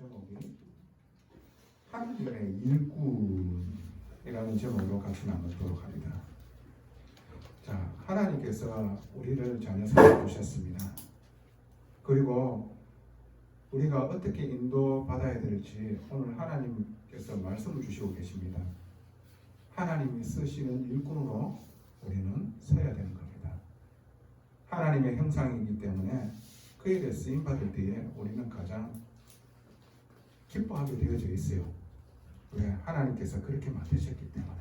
제목이 하나님의 일꾼이라는 제목으로 같이 나누도록 합니다. 자, 하나님께서 우리를 전혀 사랑해 주셨습니다. 그리고 우리가 어떻게 인도받아야 될지 오늘 하나님께서 말씀을 주시고 계십니다. 하나님이 쓰시는 일꾼으로 우리는 서야 되는 겁니다. 하나님의 형상이기 때문에 그에 대해 쓰임받을 때에 우리는 가장 기뻐하게 되어져 있어요. 왜? 하나님께서 그렇게 만드셨기 때문에.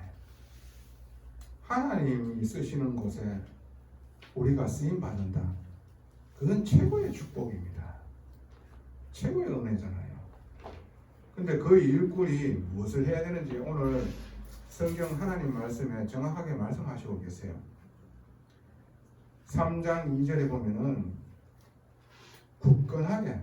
하나님이 쓰시는 곳에 우리가 쓰임받는다. 그건 최고의 축복입니다. 최고의 은혜잖아요. 근데 그 일꾼이 무엇을 해야 되는지 오늘 성경 하나님 말씀에 정확하게 말씀하시고 계세요. 3장 2절에 보면은 굳건하게,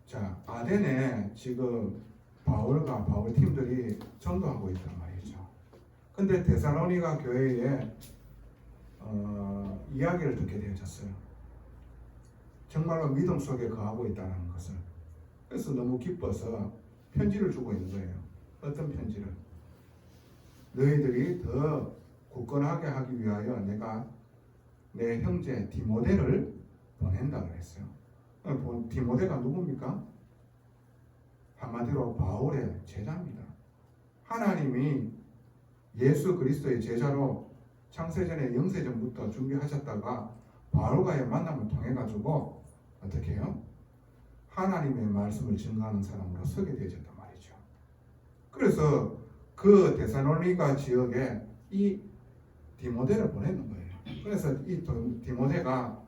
자, 아덴에 지금 바울과 바울 팀들이 전도하고 있단 말이죠. 근데 데살로니가 교회에 이야기를 듣게 되어졌어요. 정말로 믿음 속에 거하고 있다는 것을. 그래서 너무 기뻐서 편지를 주고 있는 거예요. 어떤 편지를? 너희들이 더 굳건하게 하기 위하여 내가 내 형제 디모데를 보낸다고 했어요. 디모데가 누굽니까? 한마디로 바울의 제자입니다. 하나님이 예수 그리스도의 제자로 창세전에 영세전부터 준비하셨다가 바울과의 만남을 통해 가지고 어떻게 해요? 하나님의 말씀을 증거하는 사람으로 서게 되어졌단 말이죠. 그래서 그 데살로니가 지역에 이 디모데를 보내는 거예요. 그래서 이 디모데가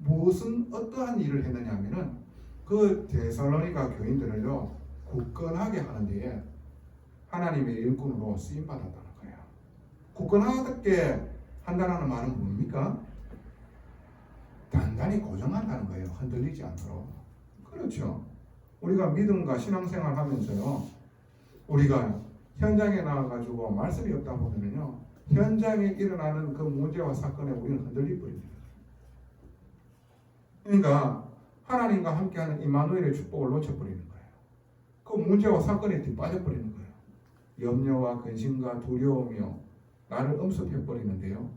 무슨 어떠한 일을 했느냐 하면은 그 데살로니가 교인들을요 굳건하게 하는 데에 하나님의 일꾼으로 쓰임 받았다는 거예요. 굳건하게 한다는 말은 뭡니까? 단단히 고정한다는 거예요. 흔들리지 않도록. 그렇죠. 우리가 믿음과 신앙생활 하면서요, 우리가 현장에 나와가지고 말씀이 없다 보면요, 현장에 일어나는 그 문제와 사건에 우리는 흔들릴 뿐입니다. 그러니까 하나님과 함께하는 임마누엘의 축복을 놓쳐버리는 거예요. 그 문제와 사건에 뒤빠져버리는 거예요. 염려와 근심과 두려움이요 나를 엄습해버리는데요,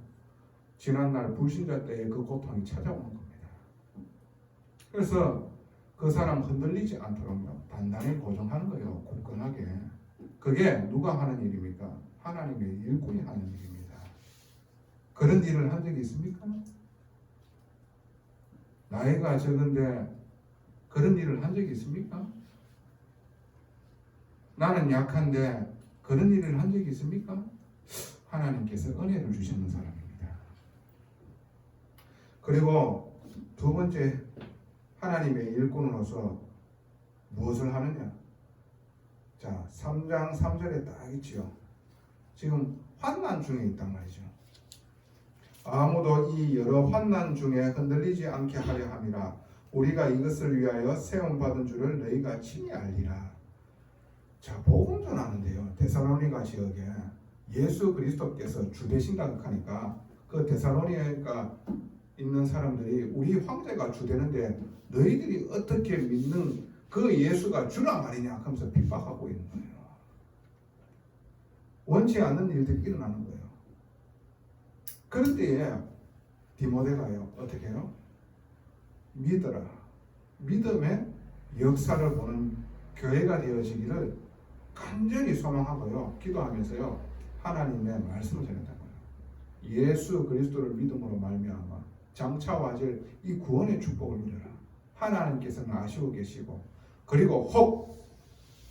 지난날 불신자 때의 그 고통이 찾아오는 겁니다. 그래서 그 사람 흔들리지 않도록 단단히 고정하는 거예요. 굳건하게. 그게 누가 하는 일입니까? 하나님의 일꾼이 하는 일입니다. 그런 일을 한 적이 있습니까? 나이가 적은데 그런 일을 한 적이 있습니까? 나는 약한데 그런 일을 한 적이 있습니까? 하나님께서 은혜를 주시는 사람입니다. 그리고 두 번째, 하나님의 일꾼으로서 무엇을 하느냐? 자, 3장 3절에 딱 있지요. 지금 환난 중에 있단 말이죠. 아무도 이 여러 환난 중에 흔들리지 않게 하려 함이라. 우리가 이것을 위하여 세움받은 줄을 너희가 친히 알리라. 자, 복음 전하는데요, 데살로니가 지역에 예수 그리스도께서 주 되신다고 하니까 그 데살로니가 있는 사람들이 우리 황제가 주 되는데 너희들이 어떻게 믿는 그 예수가 주라 말이냐 하면서 핍박하고 있는 거예요. 원치 않는 일들이 일어나는 거예요. 그럴 때에 디모데가요 어떻게 해요? 믿어라. 믿음의 역사를 보는 교회가 되어지기를 간절히 소망하고요, 기도하면서요 하나님의 말씀을 전했다고요. 예수 그리스도를 믿음으로 말미암아 장차 와질 이 구원의 축복을 누려라. 하나님께서는 아시고 계시고, 그리고 혹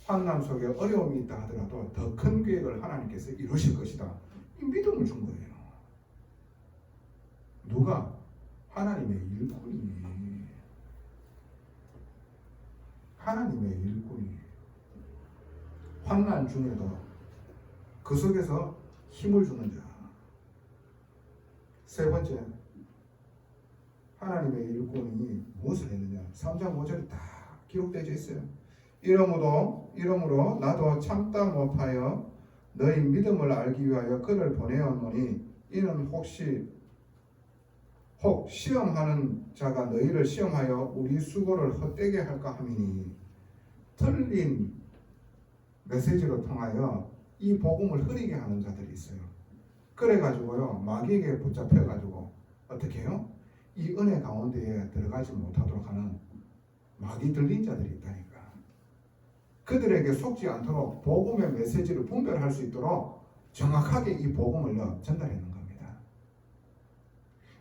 환난 속에 어려움이 있다 하더라도 더 큰 계획을 하나님께서 이루실 것이다. 이 믿음을 준 거예요. 누가? 하나님의 일꾼이. 하나님의 일꾼이. 환난 중에도 그 속에서 힘을 주는 자. 세 번째, 하나님의 일꾼이 무엇을 했느냐? 3장 5절에 다 기록되어 있어요. 이러므로 나도 참다 못하여 너희 믿음을 알기 위하여 그를 보내었노니 이는 혹 시험하는 자가 너희를 시험하여 우리 수고를 헛되게 할까 하미니 틀린 메시지로 통하여 이 복음을 흐리게 하는 자들이 있어요. 그래가지고요 마귀에게 붙잡혀가지고 어떻게 해요? 이 은혜 가운데에 들어가지 못하도록 하는 마귀 들린 자들이 있다니까. 그들에게 속지 않도록 복음의 메시지를 분별할 수 있도록 정확하게 이 복음을 전달하는 겁니다.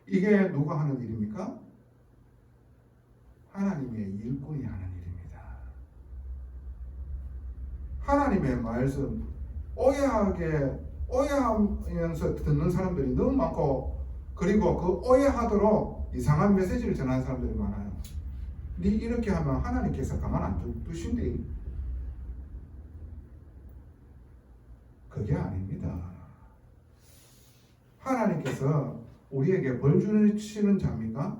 이게 누가 하는 일입니까? 하나님의 일꾼이 하는 일입니다. 하나님의 말씀 오해하면서 듣는 사람들이 너무 많고, 그리고 그 오해하도록 이상한 메시지를 전하는 사람들이 많아요. 네 이렇게 하면 하나님께서 가만 안 두신대. 그게 아닙니다. 하나님께서 우리에게 벌 주시는 자입니까?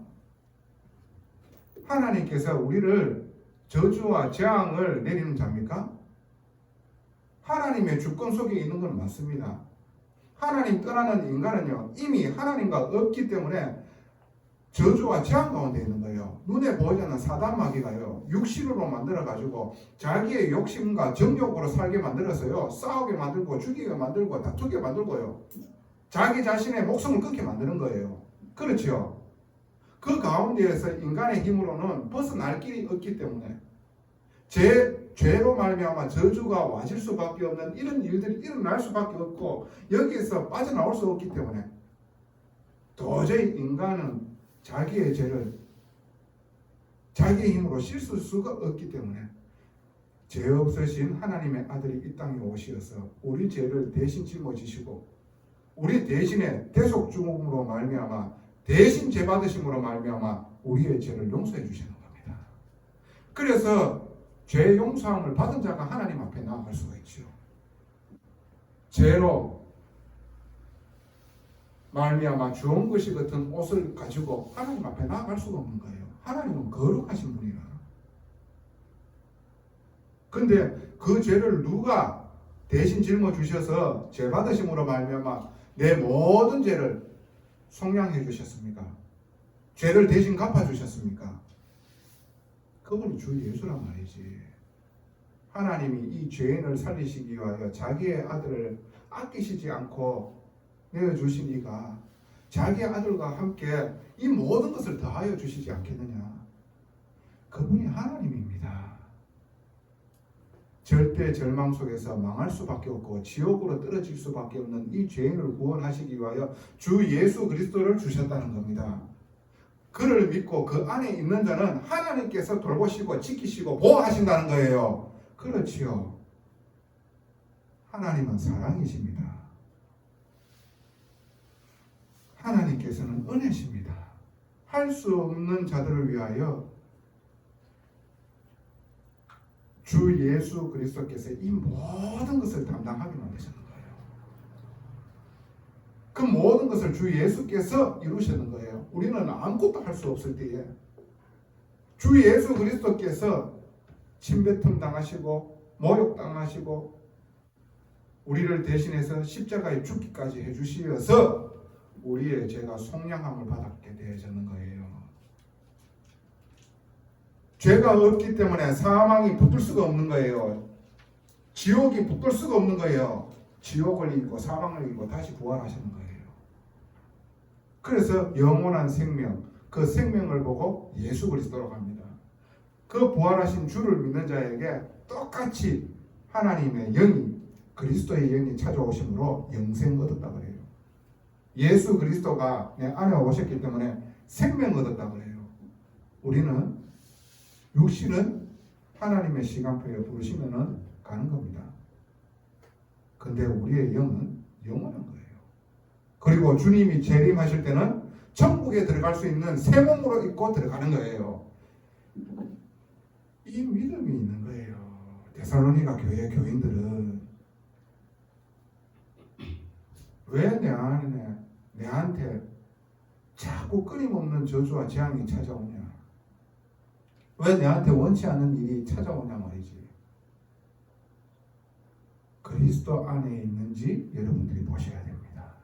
하나님께서 우리를 저주와 재앙을 내리는 자입니까? 하나님의 주권 속에 있는 건 맞습니다. 하나님 떠나는 인간은요 이미 하나님과 없기 때문에 저주와 재앙 가운데 있는 거예요. 눈에 보이지 않는 사단 마귀가요 육신으로 만들어 가지고 자기의 욕심과 정욕으로 살게 만들어서요 싸우게 만들고 죽이게 만들고 다투게 만들고요 자기 자신의 목숨을 끊게 만드는 거예요. 그렇죠? 그 가운데에서 인간의 힘으로는 벗어날 길이 없기 때문에 죄로 말미암아 저주가 와질 수밖에 없는 이런 일들이 일어날 수밖에 없고, 여기에서 빠져나올 수 없기 때문에 도저히 인간은 자기의 죄를 자기의 힘으로 씻을 수가 없기 때문에 죄 없으신 하나님의 아들이 이 땅에 오시어서 우리 죄를 대신 짊어지시고 우리 대신에 대속 죽음으로 말미암아 대신 죄 받으심으로 말미암아 우리의 죄를 용서해 주시는 겁니다. 그래서 죄 용서함을 받은 자가 하나님 앞에 나아갈 수가 있죠. 죄로 말미암아 주온 것이 같은 옷을 가지고 하나님 앞에 나아갈 수가 없는 거예요. 하나님은 거룩하신 분이라. 근데 그 죄를 누가 대신 짊어주셔서 죄 받으심으로 말미암아 내 모든 죄를 속량해 주셨습니까? 죄를 대신 갚아주셨습니까? 그분이 주 예수란 말이지. 하나님이 이 죄인을 살리시기 위하여 자기의 아들을 아끼시지 않고 내어주신 이가 자기의 아들과 함께 이 모든 것을 더하여 주시지 않겠느냐. 그분이 하나님입니다. 절대 절망 속에서 망할 수밖에 없고 지옥으로 떨어질 수밖에 없는 이 죄인을 구원하시기 위하여 주 예수 그리스도를 주셨다는 겁니다. 그를 믿고 그 안에 있는 자는 하나님께서 돌보시고 지키시고 보호하신다는 거예요. 그렇지요. 하나님은 사랑이십니다. 하나님께서는 은혜십니다. 할 수 없는 자들을 위하여 주 예수 그리스도께서 이 모든 것을 담당하게 만드셨는 거예요. 그 모든 것을 주 예수께서 이루셨는 거예요. 우리는 아무것도 할 수 없을 때에 주 예수 그리스도께서 침뱉음 당하시고 모욕 당하시고 우리를 대신해서 십자가에 죽기까지 해주시어서 우리의 죄가 속량함을 받았게 되어지는 거예요. 죄가 없기 때문에 사망이 붙을 수가 없는 거예요. 지옥이 붙을 수가 없는 거예요. 지옥을 이기고 사망을 이기고 다시 부활하시는 거예요. 그래서 영원한 생명, 그 생명을 보고 예수 그리스도라고 합니다. 그 부활하신 주를 믿는 자에게 똑같이 하나님의 영이, 그리스도의 영이 찾아오심으로 영생 얻었다 그래요. 예수 그리스도가 내 안에 오셨기 때문에 생명 얻었다 그래요. 우리는 육신은 하나님의 시간표에 부르시면은 가는 겁니다. 근데 우리의 영은 영원한 거예요. 그리고 주님이 재림하실 때는 천국에 들어갈 수 있는 새 몸으로 입고 들어가는 거예요. 이 믿음이 있는 거예요. 데살로니가 교회 교인들은 왜 내한테 자꾸 끊임없는 저주와 재앙이 찾아오냐? 왜 내한테 원치 않는 일이 찾아오냐 말이지. 그리스도 안에 있는지 여러분들이 보셔야 됩니다.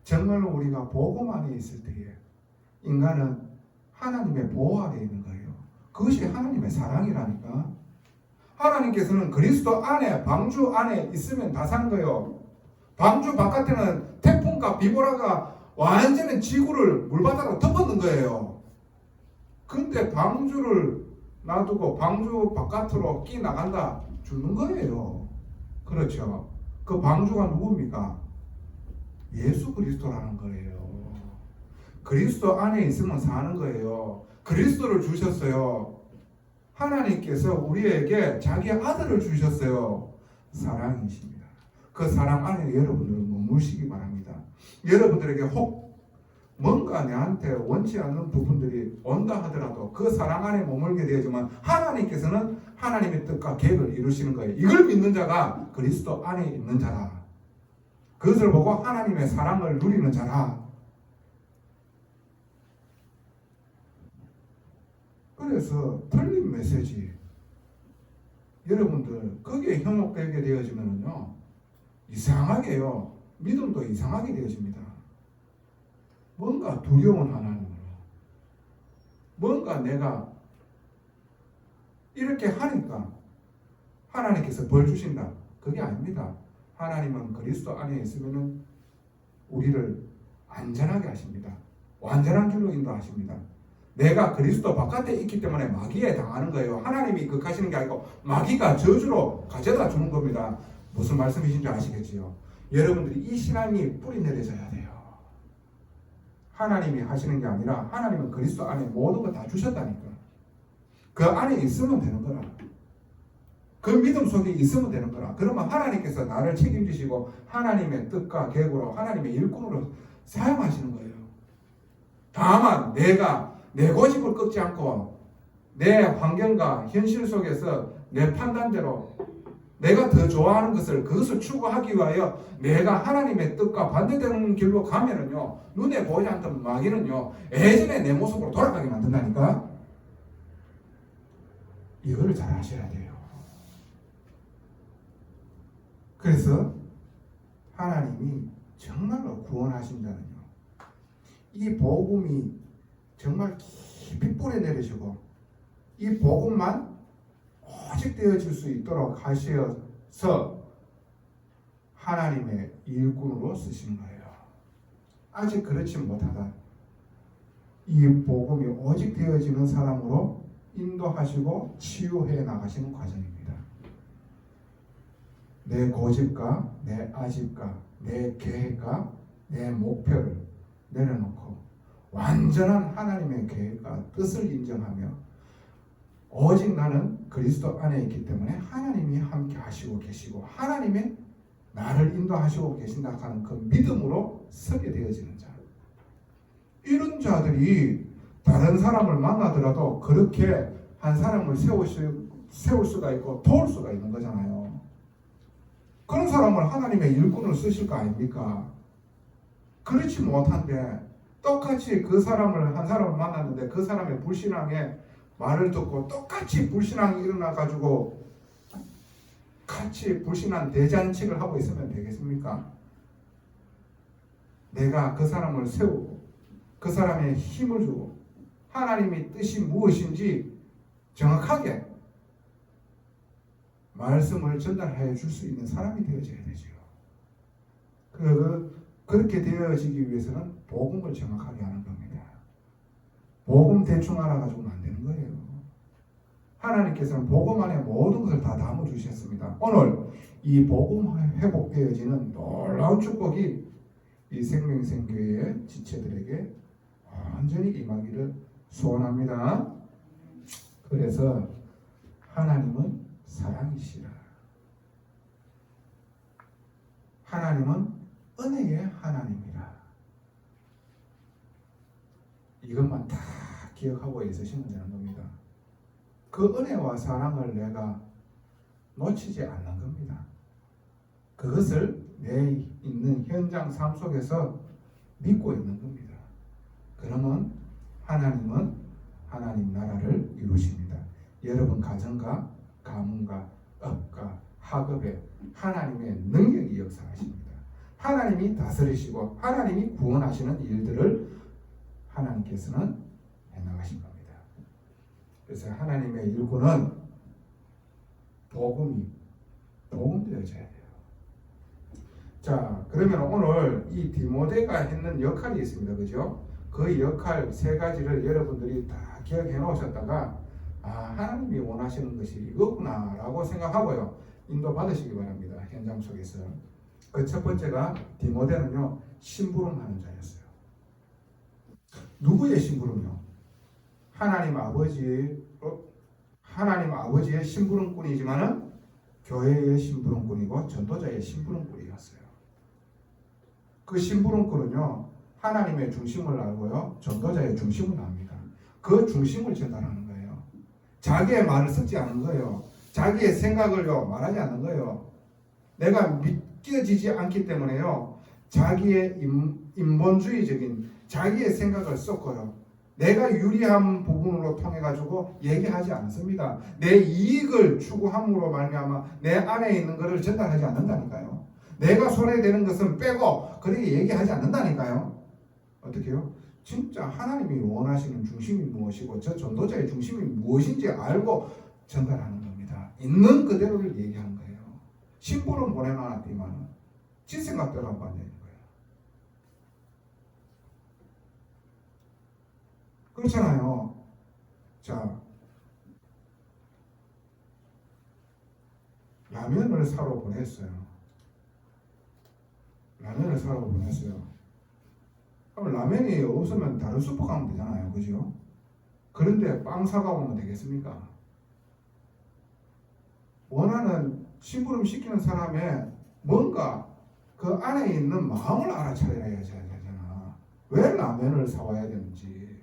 정말로 우리가 복음 안에 있을 때에 인간은 하나님의 보호 아래 있는 거예요. 그것이 하나님의 사랑이라니까. 하나님께서는 그리스도 안에, 방주 안에 있으면 다 사는 거예요. 방주 바깥에는 태풍과 비보라가 완전히 지구를 물바다로 덮었는 거예요. 근데 방주를 놔두고 방주 바깥으로 끼 나간다, 죽는 거예요. 그렇죠. 그 방주가 누굽니까? 예수 그리스도라는 거예요. 그리스도 안에 있으면 사는 거예요. 그리스도를 주셨어요. 하나님께서 우리에게 자기 아들을 주셨어요. 사랑이십니다. 그 사랑 안에 여러분들은 머무시기 바랍니다. 여러분들에게 혹 뭔가 내한테 원치 않는 부분들이 온다 하더라도 그 사랑 안에 머물게 되지만 하나님께서는 하나님의 뜻과 계획을 이루시는 거예요. 이걸 믿는 자가 그리스도 안에 있는 자라. 그것을 보고 하나님의 사랑을 누리는 자라. 그래서 틀린 메시지, 여러분들 거기에 현혹되게 되어지면요 이상하게요, 믿음도 이상하게 되어집니다. 뭔가 두려운 하나님으로, 뭔가 내가 이렇게 하니까 하나님께서 벌 주신다, 그게 아닙니다. 하나님은 그리스도 안에 있으면 우리를 안전하게 하십니다. 완전한 길로 인도하십니다. 내가 그리스도 바깥에 있기 때문에 마귀에 당하는 거예요. 하나님이 극하시는 게 아니고 마귀가 저주로 가져다 주는 겁니다. 무슨 말씀이신지 아시겠지요? 여러분들이 이 신앙이 뿌리 내려져야 돼요. 하나님이 하시는 게 아니라 하나님은 그리스도 안에 모든 걸 다 주셨다니까. 그 안에 있으면 되는 거라. 그 믿음 속에 있으면 되는 거라. 그러면 하나님께서 나를 책임지시고 하나님의 뜻과 계획으로 하나님의 일꾼으로 사용하시는 거예요. 다만 내가 내 고집을 꺾지 않고 내 환경과 현실 속에서 내 판단대로 내가 더 좋아하는 그것을 추구하기 위하여 내가 하나님의 뜻과 반대되는 길로 가면은요, 눈에 보이지 않던 마귀는요 예전에 내 모습으로 돌아가게 만든다니까. 이거를 잘 아셔야 돼요. 그래서 하나님이 정말로 구원하신 자는요, 이 복음이 정말 깊이 뿌려 내리시고 이 복음만 오직 되어질 수 있도록 하셔서 하나님의 일꾼으로 쓰신 거예요. 아직 그렇지 못하다 이 복음이 오직 되어지는 사람으로 인도하시고 치유해 나가시는 과정입니다. 내 고집과 내 아집과 내 계획과 내 목표를 내려놓고 완전한 하나님의 계획과 뜻을 인정하며 오직 나는 그리스도 안에 있기 때문에 하나님이 함께 하시고 계시고 하나님의 나를 인도하시고 계신다 하는 그 믿음으로 서게 되어지는 자, 이런 자들이 다른 사람을 만나더라도 그렇게 한 사람을 세울 수가 있고 도울 수가 있는 거잖아요. 그런 사람을 하나님의 일꾼을 쓰실 거 아닙니까? 그렇지 못한데 똑같이 그 사람을 한 사람을 만났는데 그 사람의 불신앙에 말을 듣고 똑같이 불신앙이 일어나가지고 같이 불신한 대잔치를 하고 있으면 되겠습니까? 내가 그 사람을 세우고 그 사람의 힘을 주고 하나님의 뜻이 무엇인지 정확하게 말씀을 전달해 줄 수 있는 사람이 되어져야 되죠. 그렇게 되어지기 위해서는 복음을 정확하게 하는 겁니다. 복음 대충 알아가지고는 안 되는 거예요. 하나님께서는 복음 안에 모든 것을 다 담아주셨습니다. 오늘 이 복음 회복되어지는 놀라운 축복이 이 생명생교회의 지체들에게 완전히 임하기를 소원합니다. 그래서 하나님은 사랑이시라. 하나님은 은혜의 하나님이라. 이것만 다 기억하고 있으시면 되는 겁니다. 그 은혜와 사랑을 내가 놓치지 않는 겁니다. 그것을 내 있는 현장 삶 속에서 믿고 있는 겁니다. 그러면 하나님은 하나님 나라를 이루십니다. 여러분 가정과 가문과 업과 학업에 하나님의 능력이 역사하십니다. 하나님이 다스리시고 하나님이 구원하시는 일들을 하나님께서는 해나가신 겁니다. 그래서 하나님의 일꾼은 복음 되어져야 돼요. 자, 그러면 오늘 이 디모데가 했는 역할이 있습니다. 그죠? 그 역할 세 가지를 여러분들이 다 기억해 놓으셨다가 하나님이 원하시는 것이 이거구나 라고 생각하고요. 인도 받으시기 바랍니다. 현장 속에서. 그 첫 번째가 디모데는요. 심부름하는 자였어요. 누구의 심부름이요? 하나님 아버지의 심부름꾼이지만은 교회의 심부름꾼이고 전도자의 심부름꾼이었어요. 그 심부름꾼은요. 하나님의 중심을 알고요. 전도자의 중심을 압니다. 그 중심을 전달하는 거예요. 자기의 말을 섞지 않는 거예요. 자기의 생각을요. 말하지 않는 거예요. 내가 믿겨지지 않기 때문에요. 자기의 인본주의적인 자기의 생각을 섞어요. 내가 유리한 부분으로 통해 가지고 얘기하지 않습니다. 내 이익을 추구함으로 말미암아 내 안에 있는 것을 전달하지 않는다니까요. 내가 손에 대는 것은 빼고 그렇게 얘기하지 않는다니까요. 어떻게요? 진짜 하나님이 원하시는 중심이 무엇이고 저 전도자의 중심이 무엇인지 알고 전달하는 겁니다. 있는 그대로를 얘기하는 거예요. 심부름 보내놨지만 지 생각대로 하고 앉아있는 거예요. 그렇잖아요. 자, 라면을 사러 보냈어요. 그럼 라면이 없으면 다른 슈퍼 가면 되잖아요. 그죠? 그런데 빵 사가 오면 되겠습니까? 원하는 심부름 시키는 사람의 뭔가 그 안에 있는 마음을 알아차려야 되잖아. 왜 라면을 사와야 되는지.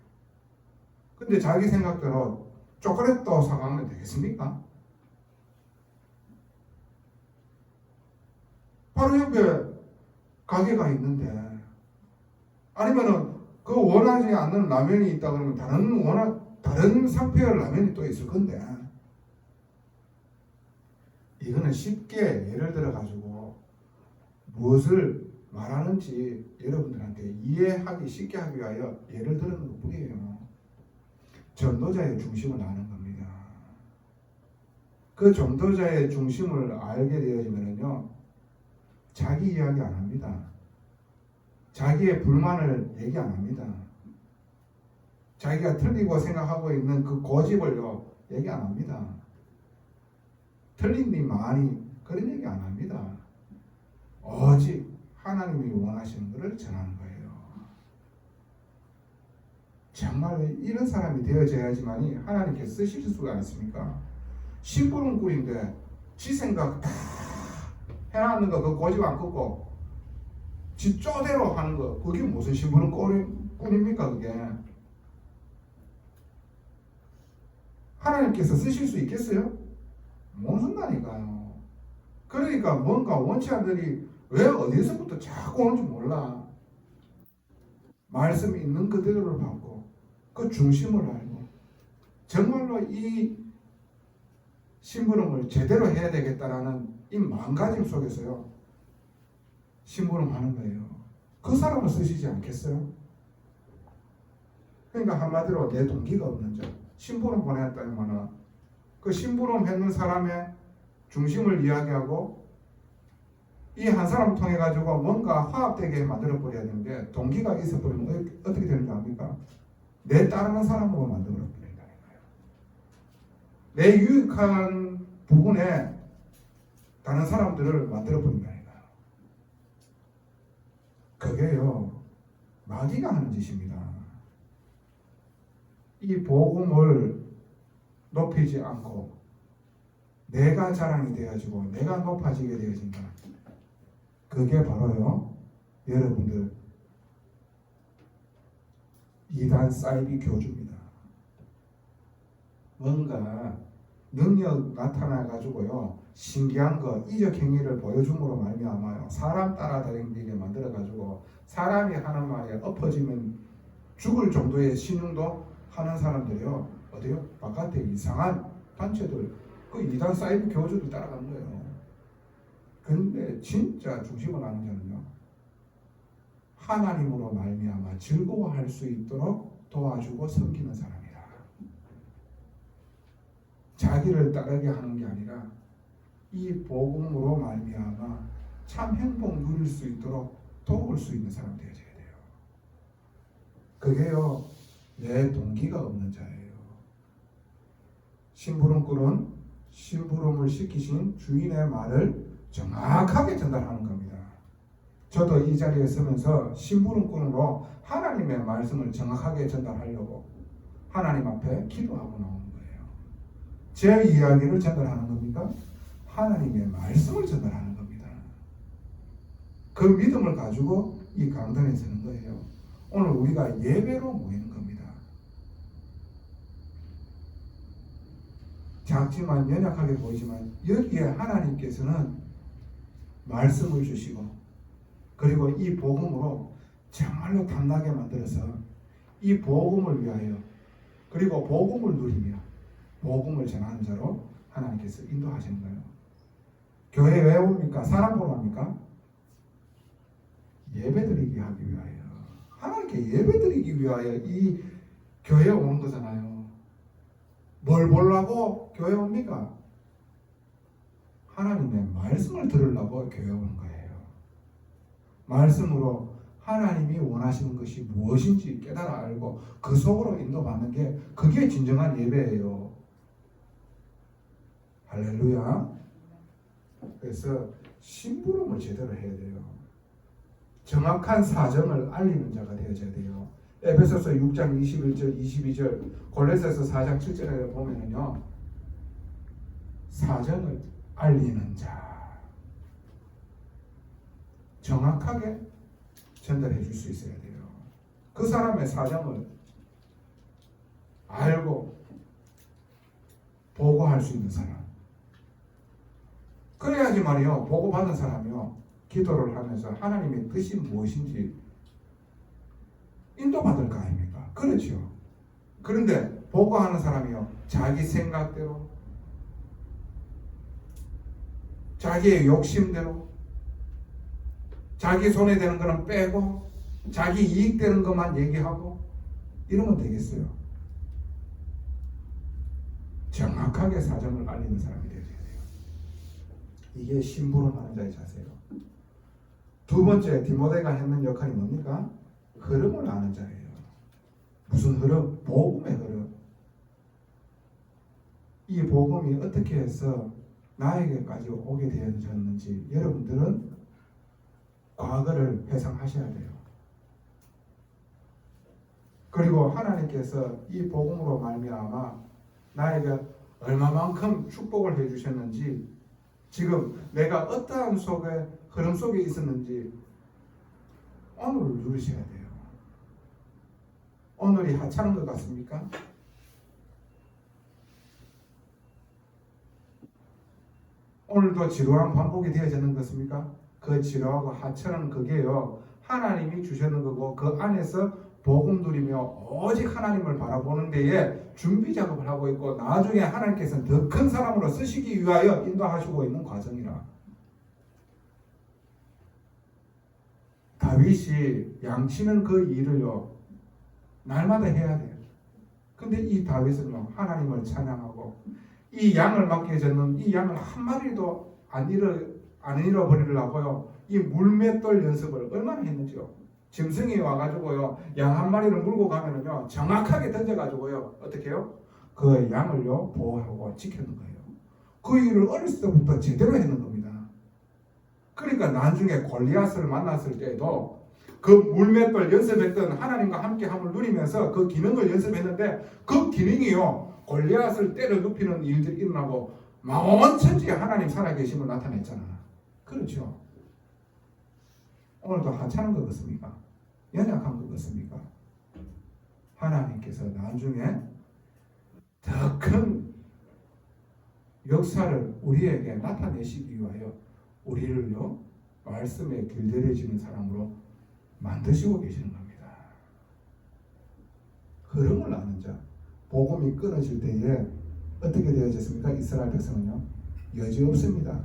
근데 자기 생각대로 초콜릿도 사가면 되겠습니까? 바로 옆에 가게가 있는데 아니면은 그 원하지 않는 라면이 있다 그러면 다른 상표의 라면이 또 있을 건데 이거는 쉽게 예를 들어 가지고 무엇을 말하는지 여러분들한테 이해하기 쉽게 하기 위하여 예를 들는 것뿐이에요. 전도자의 중심을 아는 겁니다. 그 전도자의 중심을 알게 되어지면요 자기 이야기 안 합니다. 자기의 불만을 얘기 안 합니다. 자기가 틀리고 생각하고 있는 그 고집을요 얘기 안 합니다. 틀린 니 많이 그런 얘기 안 합니다. 오직 하나님이 원하시는 것을 전하는 거예요. 정말 이런 사람이 되어져야지만이 하나님께서 쓰실 수가 있습니까? 심부름꾼인데 지 생각 다 해놨는 거 그 고집 안 꺾고 지 쪼대로 하는 거 그게 무슨 심부름꾼입니까? 그게 하나님께서 쓰실 수 있겠어요? 못 쓴다니까요. 그러니까 뭔가 원치 않더니 왜 어디서부터 자꾸 오는지 몰라. 말씀이 있는 그대로를 받고 그 중심을 알고 정말로 이 심부름을 제대로 해야 되겠다라는 이 마음가짐 속에서요 심부름하는 거예요. 그 사람을 쓰시지 않겠어요? 그러니까 한마디로 내 동기가 없는 자 심부름 보냈다면 그 심부름 했는 사람의 중심을 이야기하고 이 한 사람 통해 가지고 뭔가 화합되게 만들어 버려야 되는데 동기가 있어 버리면 어떻게 되는 줄 압니까? 내 따르는 사람으로 만들어 버린다니까요. 내 유익한 부분에 다른 사람들을 만들어 버린다니까요. 그게요 마귀가 하는 짓입니다. 이 복음을 높이지 않고 내가 자랑이 되어지고 내가 높아지게 되어진다. 그게 바로요 여러분들 이단 사이비 교주입니다. 뭔가 능력 나타나 가지고요 신기한 거 이적 행위를 보여줌으로 말미암아요 사람 따라다니게 만들어 가지고 사람이 하는 말에 엎어지면 죽을 정도의 신용도 하는 사람들이요 어디요? 바깥에 이상한 단체들 그 이단 사이비 교주들 따라가는 거예요. 근데 진짜 중심을 아는 자는요 하나님으로 말미암아 즐거워할 수 있도록 도와주고 섬기는 사람이라. 자기를 따르게 하는 게 아니라 이 복음으로 말미암아 참 행복 누릴 수 있도록 도울 수 있는 사람 되어져야 돼요. 그게요, 내 동기가 없는 자예요. 심부름꾼은 심부름을 시키신 주인의 말을 정확하게 전달하는 겁니다. 저도 이 자리에 서면서 심부름꾼으로 하나님의 말씀을 정확하게 전달하려고 하나님 앞에 기도하고 나오는 거예요. 제 이야기를 전달하는 겁니까? 하나님의 말씀을 전달하는 겁니다. 그 믿음을 가지고 이 강단에 서는 거예요. 오늘 우리가 예배로 모이는 겁니다. 작지만 연약하게 보이지만 여기에 하나님께서는 말씀을 주시고 그리고 이 복음으로 정말로 탐나게 만들어서 이 복음을 위하여 그리고 복음을 누리며 복음을 전하는 자로 하나님께서 인도하시는 거예요. 교회 왜 옵니까? 사람 보러 옵니까? 예배드리기 하기 위하여, 하나님께 예배드리기 위하여 이 교회에 오는 거잖아요. 뭘 보려고 교회 옵니까? 하나님의 말씀을 들으려고 교회 오는 거예요. 말씀으로 하나님이 원하시는 것이 무엇인지 깨달아 알고 그 속으로 인도받는 게 그게 진정한 예배예요. 할렐루야. 그래서 심부름을 제대로 해야 돼요. 정확한 사정을 알리는 자가 되어져야 돼요. 에베소서 6장 21절 22절 골로새서 4장 7절에 보면은요, 사정을 알리는 자, 정확하게 전달해 줄 수 있어야 돼요. 그 사람의 사정을 알고 보고할 수 있는 사람. 그래야지 말이요, 보고받은 사람이요, 기도를 하면서 하나님의 뜻이 무엇인지 인도받을 거 아닙니까? 그렇죠. 그런데 보고하는 사람이요, 자기 생각대로, 자기의 욕심대로, 자기 손에 되는 거는 빼고 자기 이익 되는 것만 얘기하고 이러면 되겠어요? 정확하게 사정을 알리는 사람이 되어야 돼요. 이게 심부름하는 자의 자세예요. 두 번째, 디모데가 했는 역할이 뭡니까? 흐름을 아는 자예요. 무슨 흐름? 복음의 흐름. 이 복음이 어떻게 해서 나에게까지 오게 되어졌는지 여러분들은 과거를 회상하셔야 돼요. 그리고 하나님께서 이 복음으로 말미암아 나에게 얼마만큼 축복을 해주셨는지, 지금 내가 어떠한 흐름 속에 있었는지 오늘을 누리셔야 돼요. 오늘이 하찮은 것 같습니까? 오늘도 지루한 반복이 되어지는 것입니까? 그 지루하고 하찮은 그게요, 하나님이 주셨는 거고 그 안에서 복음 누리며 오직 하나님을 바라보는 데에 준비 작업을 하고 있고 나중에 하나님께서는 더 큰 사람으로 쓰시기 위하여 인도하시고 있는 과정이라. 다윗이 양치는 그 일을요, 날마다 해야 돼요. 근데 이 다윗은요, 하나님을 찬양하고 이 양을 맡게 졌는 이 양을 한 마리도 안 잃어버리려고요, 이 물맷돌 연습을 얼마나 했는지요. 짐승이 와가지고요, 양 한 마리를 물고 가면은요, 정확하게 던져가지고요, 어떻게 해요? 그 양을요, 보호하고 지키는 거예요. 그 일을 어렸을 때부터 제대로 했는 겁니다. 그러니까 나중에 골리앗을 만났을 때에도 그 물맷돌 연습했던 하나님과 함께 함을 누리면서 그 기능을 연습했는데 그 기능이요, 골리앗을 때려 눕히는 일들이 일어나고 만천지에 하나님 살아계심을 나타냈잖아. 그렇죠? 오늘도 하찮은 것 같습니까? 연약한 것 같습니까? 하나님께서 나중에 더 큰 역사를 우리에게 나타내시기 위하여 우리를요, 말씀에 길들여지는 사람으로 만드시고 계시는 겁니다. 흐름을 아는 자, 복음이 끊어질 때에 어떻게 되어졌습니까? 이스라엘 백성은요, 여지없습니다.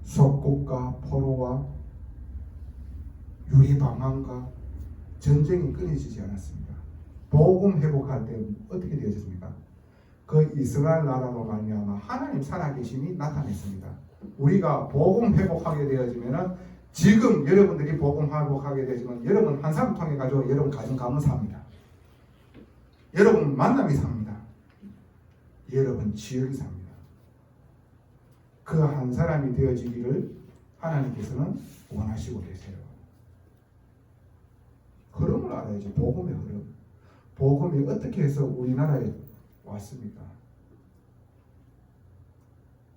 속국과 포로와 불의 방황과 전쟁이 끊이지지 않았습니다. 복음 회복할 때 어떻게 되어졌습니까? 그 이스라엘 나라로 말미암아 하나님 살아계심이 나타났습니다. 우리가 복음 회복하게 되어지면은 지금 여러분들이 복음 회복하게 되지만 여러분 한 사람 통해 가지고 여러분 가진 가문 삽니다. 여러분 만남이 삽니다. 여러분 지역이 삽니다. 그 한 사람이 되어지기를 하나님께서는 원하시고 계세요. 흐름을 알아야지. 복음의 흐름. 복음이 어떻게 해서 우리나라에 왔습니까?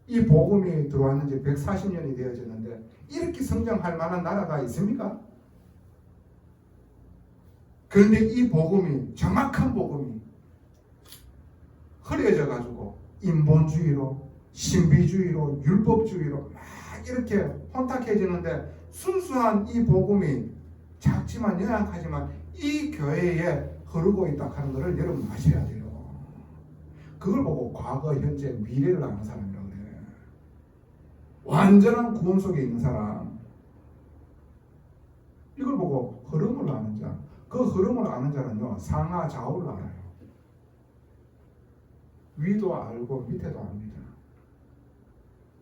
이 복음이 들어왔는 지 140년이 되어졌는데 이렇게 성장할 만한 나라가 있습니까? 그런데 이 복음이, 정확한 복음이 흐려져 가지고 인본주의로, 신비주의로, 율법주의로 막 이렇게 혼탁해지는데 순수한 이 복음이 작지만 연약하지만 이 교회에 흐르고 있다 하는 것을 여러분 아셔야 돼요. 그걸 보고 과거, 현재, 미래를 아는 사람이라고 그래. 완전한 구원 속에 있는 사람. 이걸 보고 흐름을 아는 자. 그 흐름을 아는 자는요, 상하 좌우를 알아요. 위도 알고 밑에도 압니다.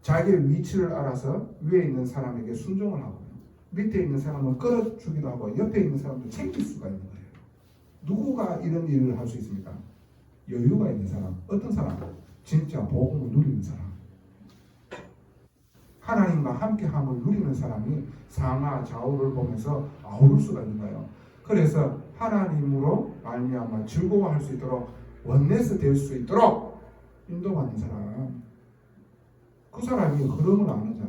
자기의 위치를 알아서 위에 있는 사람에게 순종을 하고 밑에 있는 사람은 끌어주기도 하고 옆에 있는 사람도 챙길 수가 있는 거예요. 누구가 이런 일을 할 수 있습니까? 여유가 있는 사람. 어떤 사람? 진짜 복음을 누리는 사람. 하나님과 함께함을 누리는 사람이 상하 좌우를 보면서 아우를 수가 있는 거예요. 그래서 하나님으로 말미암아 즐거워할 수 있도록 원내스 될 수 있도록 인도받는 사람. 그 사람이 흐름을 아는 자.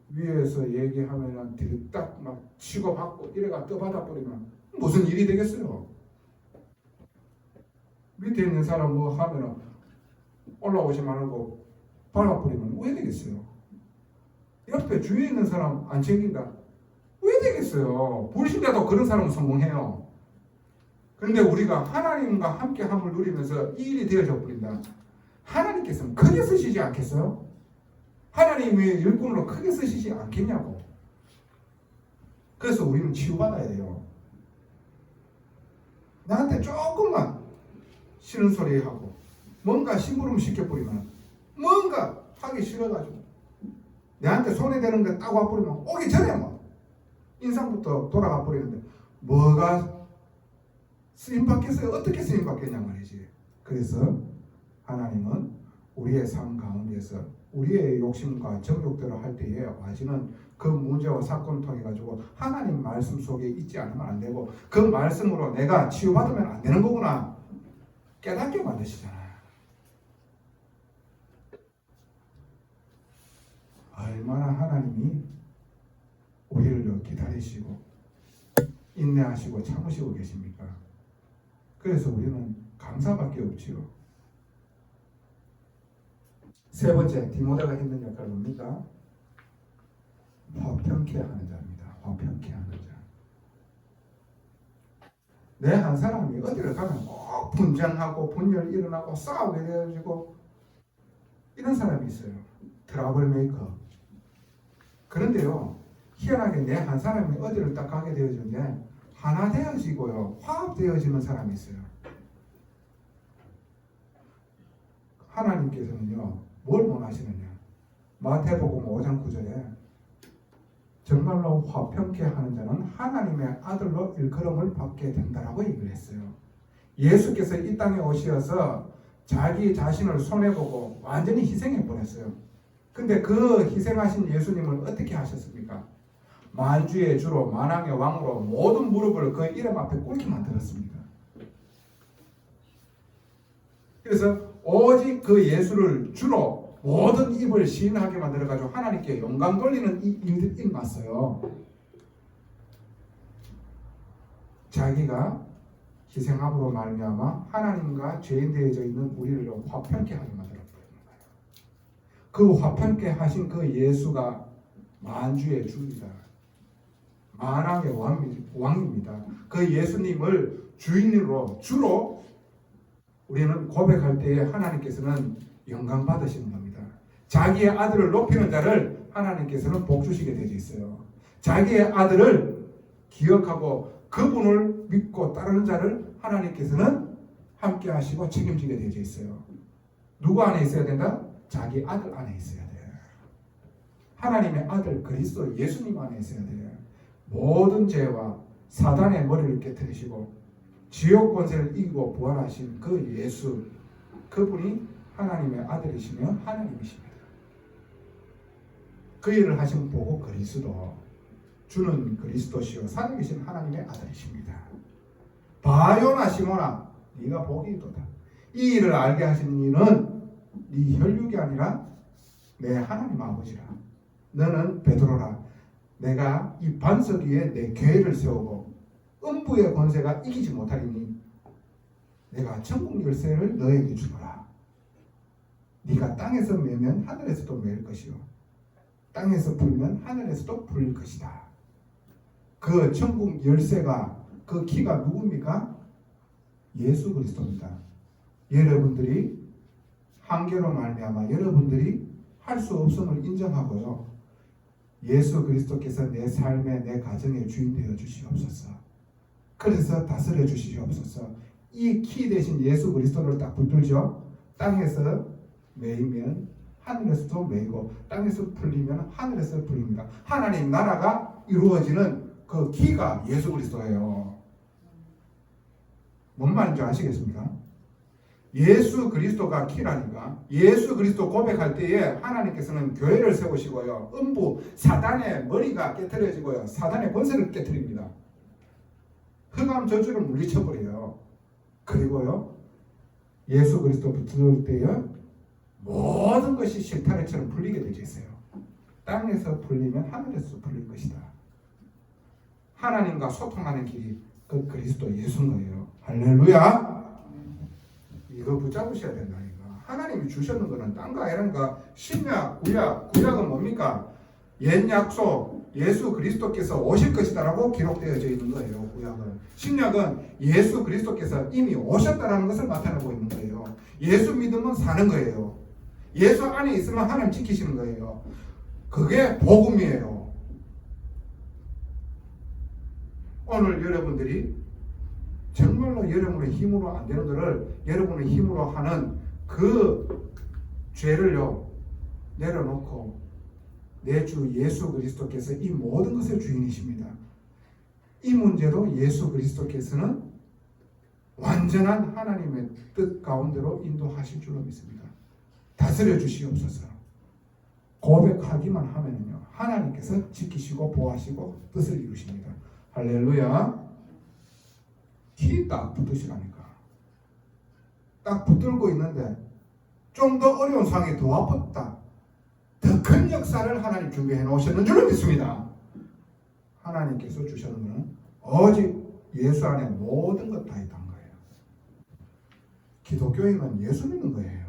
위에서 얘기하면은 들딱 막 치고받고 이래가 떠받아 버리면 무슨 일이 되겠어요? 밑에 있는 사람 뭐 하면은 올라오지 말고 밟아버리면 왜 되겠어요? 옆에 주위에 있는 사람 안 챙긴다? 왜 되겠어요? 불신자도 그런 사람은 성공해요. 그런데 우리가 하나님과 함께함을 누리면서 이 일이 되어져 버린다. 하나님께서는 크게 쓰시지 않겠어요? 하나님의 일꾼으로 크게 쓰시지 않겠냐고. 그래서 우리는 치유받아야 돼요. 나한테 조금만 싫은 소리 하고 뭔가 심부름 시켜버리면 뭔가 하기 싫어가지고 내한테 손해되는 게 딱 와버리면 오기 전에 뭐 인상부터 돌아가 버리는데 뭐가 쓰임받겠어요? 어떻게 쓰임받겠냐 말이지. 그래서 하나님은 우리의 삶 가운데서 우리의 욕심과 정욕대로 할 때에 와지는 그 문제와 사건을 통해 가지고 하나님 말씀 속에 있지 않으면 안 되고 그 말씀으로 내가 치유받으면 안 되는 거구나 깨닫게 만드시잖아요. 얼마나 하나님이 우리를 기다리시고 인내하시고 참으시고 계십니까? 그래서 우리는 감사밖에 없지요. 세 번째, 디모데가 했는 역할은 뭡니까? 화평케 하는 자입니다. 화평케 하는 자. 내 한 사람이 어디를 가면 꼭 분쟁하고 분열이 일어나고 싸우게 되어지고 이런 사람이 있어요. 트러블 메이커. 그런데요, 희한하게 내 한 사람이 어디를 딱 가게 되어지는데 하나 되어지고요, 화합되어지는 사람이 있어요. 하나님께서는요, 뭘 원하시느냐? 마태복음 5장 9절에 정말로 화평케 하는 자는 하나님의 아들로 일컬음을 받게 된다라고 얘기를 했어요. 예수께서 이 땅에 오셔서 자기 자신을 손해보고 완전히 희생해 보냈어요. 근데 그 희생하신 예수님을 어떻게 하셨습니까? 만주의 주로 만왕의 왕으로 모든 무릎을 그 이름 앞에 꿇게 만들었습니다. 그래서 오직 그 예수를 주로 모든 입을 시인하게 만들어가지고 하나님께 영광 돌리는 이 일들이 났어요. 자기가 희생함으로 말미암아 하나님과 죄인 되어져 있는 우리를 화평케 하게 만들어버리는 거예요. 그 화평케 하신 그 예수가 만주의 주이다. 만왕의 왕입니다. 그 예수님을 주인으로 주로 우리는 고백할 때에 하나님께서는 영광 받으시는 겁니다. 자기의 아들을 높이는 자를 하나님께서는 복 주시게 되어 있어요. 자기의 아들을 기억하고 그분을 믿고 따르는 자를 하나님께서는 함께 하시고 책임지게 되어 있어요. 누구 안에 있어야 된다? 자기 아들 안에 있어야 돼. 하나님의 아들 그리스도 예수님 안에 있어야 돼. 모든 죄와 사단의 머리를 깨뜨리시고 지옥 권세를 이기고 부활하신 그 예수, 그분이 하나님의 아들이시며 하나님이십니다. 그 일을 하신 보고 그리스도, 주는 그리스도시요 살아계신 하나님의 아들이십니다. 바요나 시모나 네가 복이 있도다. 이 일을 알게 하신 이는 네 혈육이 아니라 내 하나님 아버지라. 너는 베드로라. 내가 이 반석 위에 내 교회를 세우고 음부의 권세가 이기지 못하리니 내가 천국 열쇠를 너에게 주노라. 네가 땅에서 매면 하늘에서도 매일 것이요 땅에서 풀면 하늘에서도 풀릴 것이다. 그 천국 열쇠가 그 키가 누굽니까? 예수 그리스도입니다. 여러분들이 한계로 말미암아 여러분들이 할 수 없음을 인정하고요. 예수 그리스도께서 내 삶의 내 가정의 주인 되어 주시옵소서. 그래서 다스려 주시옵소서. 이 키 대신 예수 그리스도를 딱 붙들죠. 땅에서 매이면 하늘에서도 매이고 땅에서 풀리면 하늘에서 풀립니다. 하나님 나라가 이루어지는 그 키가 예수 그리스도예요. 뭔 말인지 아시겠습니까? 예수 그리스도가 키라니까. 예수 그리스도 고백할 때에 하나님께서는 교회를 세우시고요. 음부 사단의 머리가 깨트려지고요. 사단의 권세를 깨트립니다. 흑암 저주를 물리쳐버려요. 그리고요. 예수 그리스도 붙을 때에 모든 것이 실타래처럼 풀리게 되어 있어요. 땅에서 풀리면 하늘에서 풀릴 것이다. 하나님과 소통하는 길이 그 그리스도 예수인 거예요. 할렐루야. 이거 붙잡으셔야 된다. 이거. 하나님이 주셨는 거는 딴 거 아니라니까. 신약, 구약. 구약은 뭡니까? 옛 약속, 예수 그리스도께서 오실 것이다라고 기록되어져 있는 거예요. 구약은. 신약은 예수 그리스도께서 이미 오셨다라는 것을 나타내고 있는 거예요. 예수 믿으면 사는 거예요. 예수 안에 있으면 하나님 지키시는 거예요. 그게 복음이에요. 오늘 여러분들이 정말로 여러분의 힘으로 안 되는 것을 여러분의 힘으로 하는 그 죄를요 내려놓고 내 주 예수 그리스도께서 이 모든 것의 주인이십니다. 이 문제도 예수 그리스도께서는 완전한 하나님의 뜻 가운데로 인도하실 줄로 믿습니다. 다스려 주시옵소서. 고백하기만 하면요 하나님께서 지키시고 보호하시고 뜻을 이루십니다. 할렐루야. 키 딱 붙으시라니까. 딱 붙들고 있는데 좀 더 어려운 상황이 더 아팠다. 더 큰 역사를 하나님 준비해 놓으셨는 줄로 믿습니다. 하나님께서 주셨는 것은 오직 예수 안에 모든 것 다 있다는 거예요. 기독교인은 예수 믿는 거예요.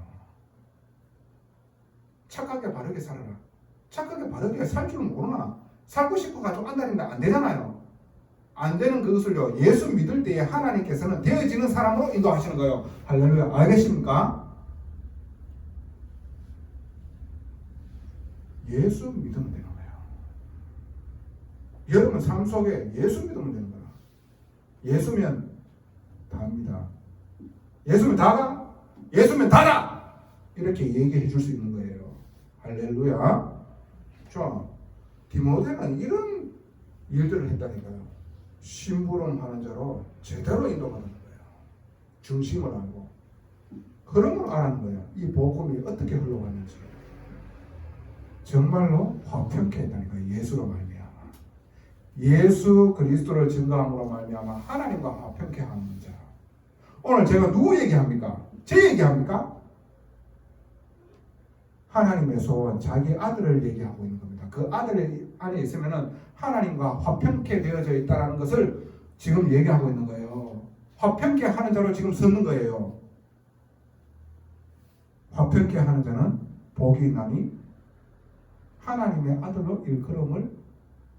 착하게 바르게 살아라. 착하게 바르게 살 줄 모르나? 살고 싶어가지고 안다는데 안 되잖아요. 안 되는 그것을요 예수 믿을 때에 하나님께서는 되어지는 사람으로 인도하시는 거예요. 할렐루야. 알겠습니까? 예수 믿으면 되는 거예요. 여러분 삶 속에 예수 믿으면 되는 거야. 예수면 다합니다. 예수면 다가? 예수면 다다! 이렇게 얘기해 줄 수 있는 거예요. 할렐루야. 자, 디모데는 이런 일들을 했다니까요. 심부름하는 자로 제대로 인도하는 거예요. 중심을 알고 흐름을 아는 거예요. 이 복음이 어떻게 흘러갔는지. 정말로 화평케 했다니까요. 예수로 말미암아. 예수 그리스도를 증거함으로 말미암아 하나님과 화평케 하는 자. 오늘 제가 누구 얘기합니까? 제 얘기합니까? 하나님의 소원, 자기 아들을 얘기하고 있는 겁니다. 그 아들 안에 있으면은 하나님과 화평케 되어져 있다는 것을 지금 얘기하고 있는 거예요. 화평케 하는 자로 지금 서는 거예요. 화평케 하는 자는 복이 있나니 하나님의 아들로 일컬음을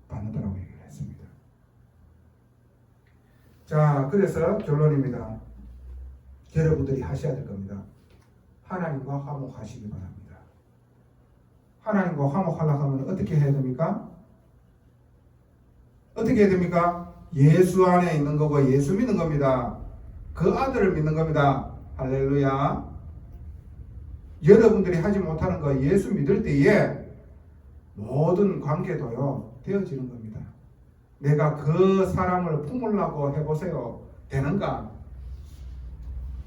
받는다라고 얘기를 했습니다. 자, 그래서 결론입니다. 여러분들이 하셔야 될 겁니다. 하나님과 화목하시기 바랍니다. 하나님과 화목하려고 하면 어떻게 해야 됩니까? 어떻게 해야 됩니까? 예수 안에 있는 거고 예수 믿는 겁니다. 그 아들을 믿는 겁니다. 할렐루야. 여러분들이 하지 못하는 거 예수 믿을 때에 모든 관계도요 되어지는 겁니다. 내가 그 사람을 품으려고 해보세요. 되는가?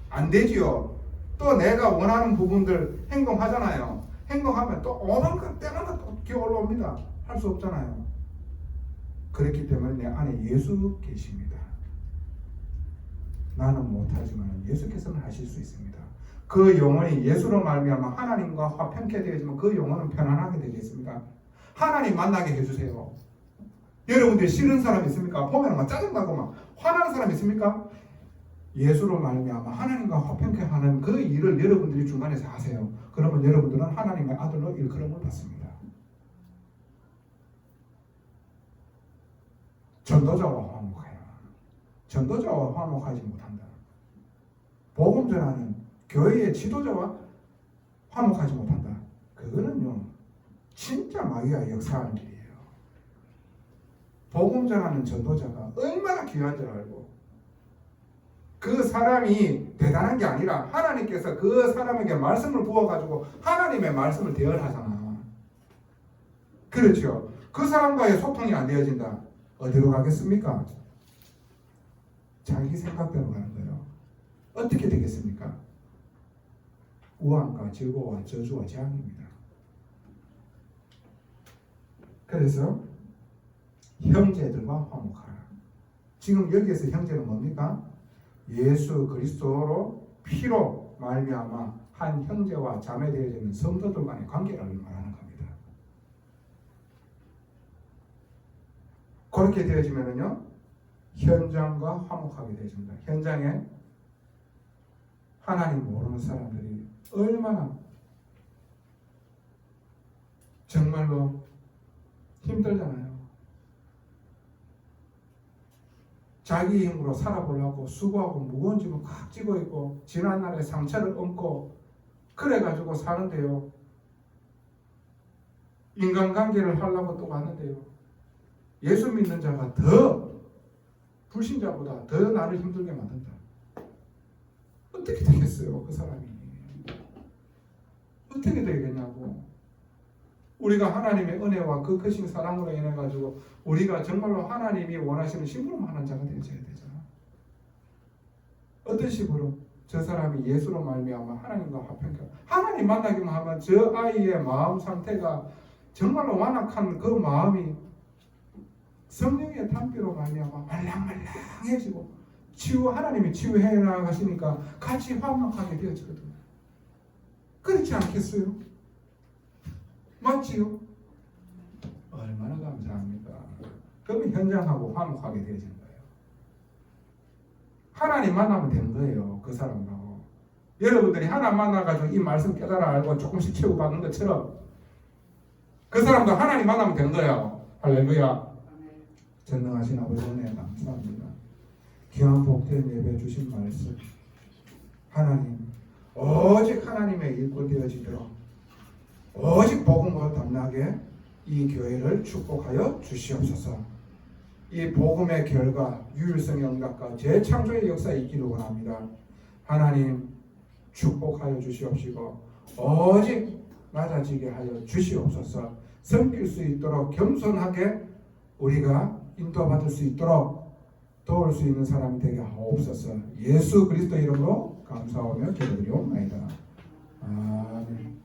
안 되지요. 또 내가 원하는 부분들 행동하잖아요. 행동하면 또 오만 것 때마다 또 기어 올라옵니다. 할 수 없잖아요. 그렇기 때문에 내 안에 예수 계십니다. 나는 못하지만 예수께서는 하실 수 있습니다. 그 영혼이 예수로 말미암아 하나님과 화평케 되어지면 그 영혼은 편안하게 되겠습니다. 하나님 만나게 해주세요. 여러분들 싫은 사람 있습니까? 보면 막 짜증나고 막 화나는 사람 있습니까? 예수로 말미암아 하나님과 화평케 하는 그 일을 여러분들이 중간에서 하세요. 그러면 여러분들은 하나님의 아들로 일컬음을 받습니다. 전도자와 화목해요. 전도자와 화목하지 못한다. 복음 전하는 교회의 지도자와 화목하지 못한다. 그거는요 진짜 마귀가 역사하는 일이에요. 복음 전하는 전도자가 얼마나 귀한 줄 알고 그 사람이 대단한 게 아니라 하나님께서 그 사람에게 말씀을 부어가지고 하나님의 말씀을 대언하잖아. 그렇죠. 그 사람과의 소통이 안 되어진다. 어디로 가겠습니까? 자기 생각대로 가는 거예요. 어떻게 되겠습니까? 우환과 질고와 저주와 재앙입니다. 그래서 형제들과 화목하라. 지금 여기에서 형제는 뭡니까? 예수 그리스도로 피로 말미암아 한 형제와 자매 되어지는 성도들 간의 관계를 말하는 겁니다. 그렇게 되어지면은요 현장과 화목하게 되어집니다. 현장에 하나님 모르는 사람들이 얼마나 정말로 힘들잖아요. 자기 힘으로 살아보려고 수고하고 무거운 짐을 꽉 쥐고 있고 지난날의 상처를 얹고 그래가지고 사는데요. 인간관계를 하려고 또 왔는데요. 예수 믿는 자가 더 불신자보다 더 나를 힘들게 만든다. 어떻게 되겠어요? 그 사람이. 어떻게 되겠냐고. 우리가 하나님의 은혜와 그 크신 사랑으로 인해 가지고 우리가 정말로 하나님이 원하시는 심부름하는 자가 되어져야 되잖아. 어떤 식으로 저 사람이 예수로 말미암아 하나님과 화평케 하나님 만나기만 하면 저 아이의 마음 상태가 정말로 완악한 그 마음이 성령의 담비로 말미암아 말랑말랑해지고 하나님이 치유해 나가시니까 같이 화목하게 되어지거든요. 그렇지 않겠어요? 맞지요? 얼마나 감사합니까? 그러면 현장하고 화목하게 되어지는 거예요. 하나님 만나면 되는 거예요. 그 사람하고. 여러분들이 하나님 만나가지고 이 말씀 깨달아 알고 조금씩 치유받는 것처럼 그 사람도 하나님 만나면 되는 거예요. 할렐루야. 전능하신 아버지 은혜 감사합니다. 귀한 복된 예배 주신 말씀 하나님 오직 하나님의 일꾼 되어지도록 오직 복음으로 담나게 이 교회를 축복하여 주시옵소서. 이 복음의 결과 유일성의 응답과 재창조의 역사에 있기를 원합니다. 하나님 축복하여 주시옵시고 오직 낮아지게 하여 주시옵소서. 섬길 수 있도록 겸손하게 우리가 인도받을 수 있도록 도울 수 있는 사람이 되게 하옵소서. 예수 그리스도 이름으로 감사하며 기도드리옵나이다. 아멘.